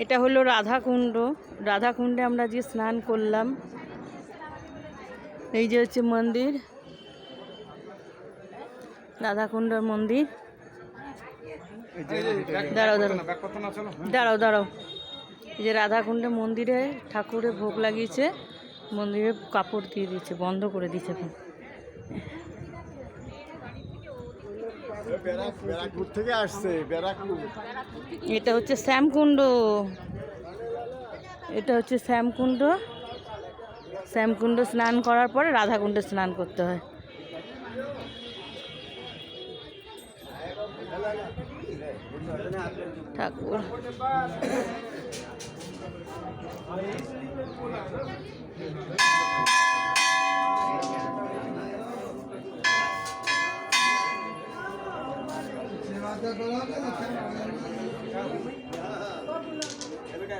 এটা হলো রাধাকুণ্ড। রাধাকুণ্ডে আমরা যে স্নান করলাম। এই যে হচ্ছে মন্দির, রাধাকুণ্ডর মন্দির। দাঁড়াও দাঁড়াও দাঁড়াও দাঁড়াও এই যে রাধাকুণ্ডের মন্দিরে ঠাকুরে ভোগ লাগিয়েছে, মন্দিরে কাপড় দিয়ে দিয়েছে, বন্ধ করে দিয়েছে এখন। এটা হচ্ছে শ্যামকুণ্ড, এটা হচ্ছে শ্যামকুণ্ড। শ্যামকুণ্ড স্নান করার পরে রাধাকুণ্ডে স্নান করতে হয়। ঠাকুর